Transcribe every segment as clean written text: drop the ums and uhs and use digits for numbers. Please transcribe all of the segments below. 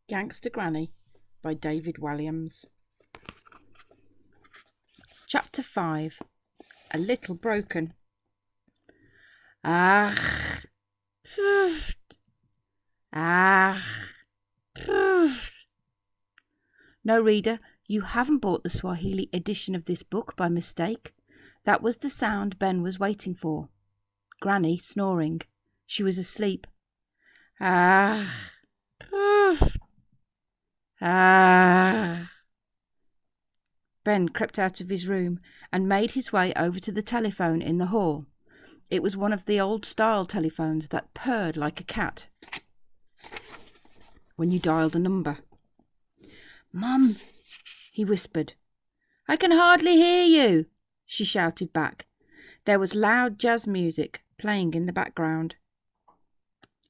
Gangsta Granny by David Walliams. Chapter 5. A Little Broken. Ah. Ah. No, reader, you haven't bought the Swahili edition of this book by mistake. That was the sound Ben was waiting for. Granny snoring. She was asleep. Ah. Ah. Ben crept out of his room and made his way over to the telephone in the hall. It was one of the old-style telephones that purred like a cat when you dialed a number. "Mum," he whispered. "I can hardly hear you," she shouted back. There was loud jazz music playing in the background.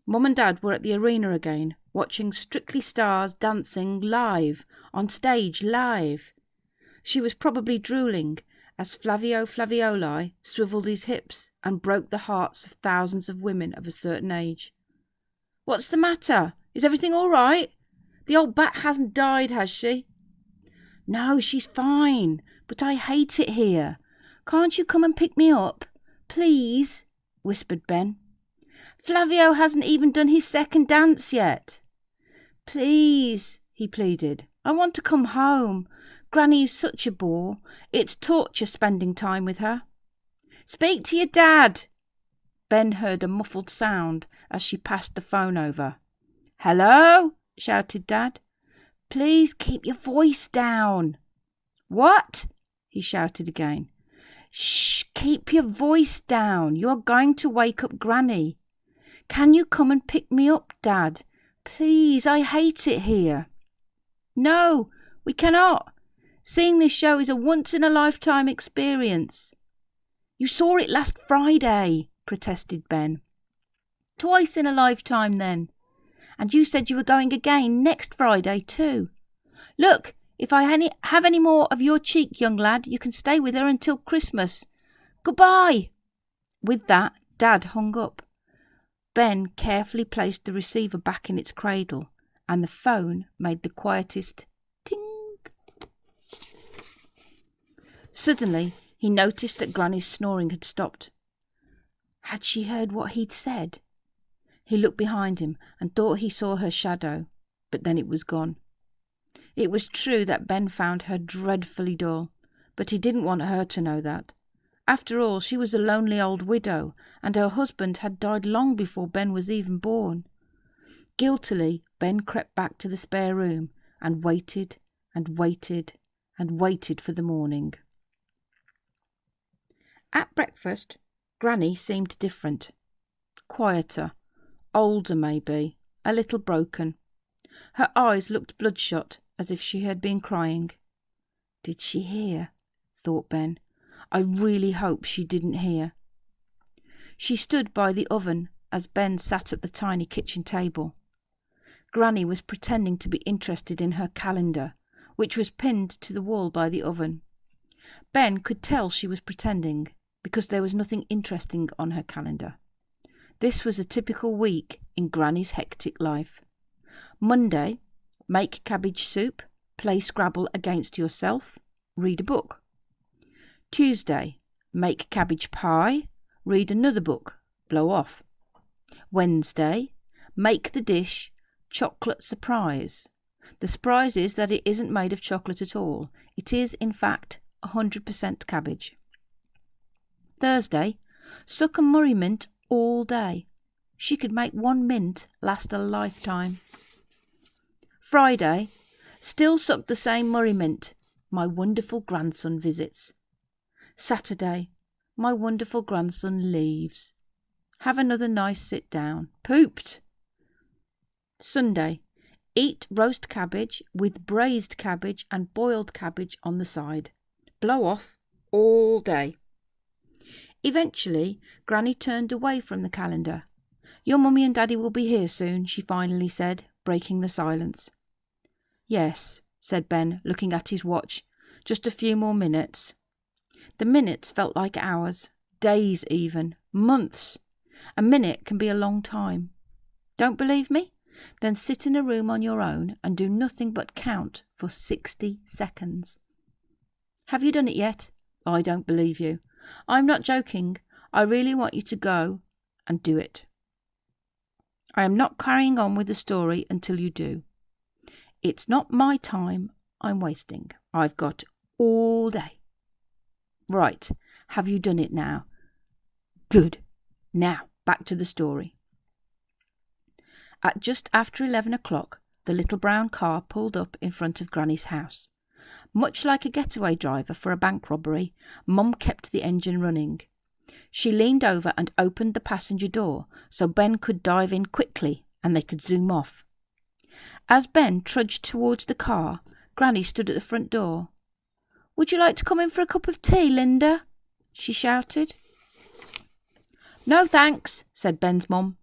Mum and Dad were at the arena again, watching Strictly Stars dancing live, on stage live. She was probably drooling as Flavio Flavioli swivelled his hips and broke the hearts of thousands of women of a certain age. "What's the matter? Is everything all right? The old bat hasn't died, has she?" "No, she's fine, but I hate it here. Can't you come and pick me up, please?" whispered Ben. "Flavio hasn't even done his second dance yet." "Please," he pleaded. "I want to come home. Granny is such a bore. It's torture spending time with her." "Speak to your dad." Ben heard a muffled sound as she passed the phone over. "Hello?" shouted Dad. "Please keep your voice down." "What?" he shouted again. "Shh, keep your voice down. You're going to wake up Granny. Can you come and pick me up, Dad? Please, I hate it here." "No, we cannot. Seeing this show is a once-in-a-lifetime experience." "You saw it last Friday," protested Ben. "Twice in a lifetime, then. And you said you were going again next Friday, too. Look, if I have any more of your cheek, young lad, you can stay with her until Christmas. Goodbye." With that, Dad hung up. Ben carefully placed the receiver back in its cradle, and the phone made the quietest ting. Suddenly, he noticed that Granny's snoring had stopped. Had she heard what he'd said? He looked behind him and thought he saw her shadow, but then it was gone. It was true that Ben found her dreadfully dull, but he didn't want her to know that. After all, she was a lonely old widow, and her husband had died long before Ben was even born. Guiltily, Ben crept back to the spare room and waited and waited and waited for the morning. At breakfast, Granny seemed different. Quieter, older maybe, a little broken. Her eyes looked bloodshot, as if she had been crying. "Did she hear?" thought Ben. "I really hope she didn't hear." She stood by the oven as Ben sat at the tiny kitchen table. Granny was pretending to be interested in her calendar, which was pinned to the wall by the oven. Ben could tell she was pretending, because there was nothing interesting on her calendar. This was a typical week in Granny's hectic life. Monday, make cabbage soup, play Scrabble against yourself, read a book. Tuesday, make cabbage pie, read another book, blow off. Wednesday, make the dish chocolate surprise. The surprise is that it isn't made of chocolate at all. It is, in fact, 100% cabbage. Thursday, suck a Murray mint all day. She could make one mint last a lifetime. Friday, still suck the same Murray mint. My wonderful grandson visits. Saturday, my wonderful grandson leaves. Have another nice sit down. Pooped. Sunday, eat roast cabbage with braised cabbage and boiled cabbage on the side. Blow off all day. Eventually, Granny turned away from the calendar. "Your mummy and daddy will be here soon," she finally said, breaking the silence. "Yes," said Ben, looking at his watch. "Just a few more minutes." The minutes felt like hours, days even, months. A minute can be a long time. Don't believe me? Then sit in a room on your own and do nothing but count for 60 seconds. Have you done it yet? I don't believe you. I'm not joking. I really want you to go and do it. I am not carrying on with the story until you do. It's not my time I'm wasting. I've got all day. Right. Have you done it now? Good. Now, back to the story. At just after 11 o'clock, the little brown car pulled up in front of Granny's house. Much like a getaway driver for a bank robbery, Mum kept the engine running. She leaned over and opened the passenger door so Ben could dive in quickly and they could zoom off. As Ben trudged towards the car, Granny stood at the front door. "Would you like to come in for a cup of tea, Linda?" she shouted. "No, thanks," said Ben's mum.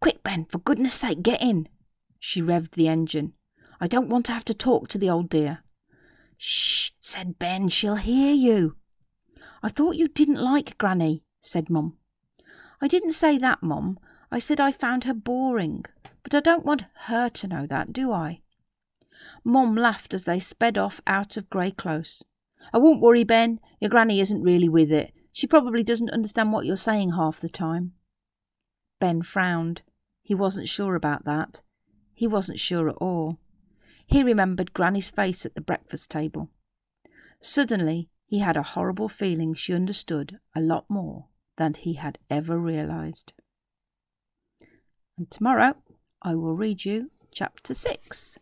"Quick, Ben, for goodness sake, get in." She revved the engine. "I don't want to have to talk to the old dear." "Shh," said Ben, "she'll hear you." "I thought you didn't like Granny," said Mum. "I didn't say that, Mum. I said I found her boring. But I don't want her to know that, do I?" Mum laughed as they sped off out of Grey Close. "I won't worry, Ben. Your Granny isn't really with it. She probably doesn't understand what you're saying half the time." Ben frowned. He wasn't sure about that. He wasn't sure at all. He remembered Granny's face at the breakfast table. Suddenly, he had a horrible feeling she understood a lot more than he had ever realised. And tomorrow, I will read you Chapter 6.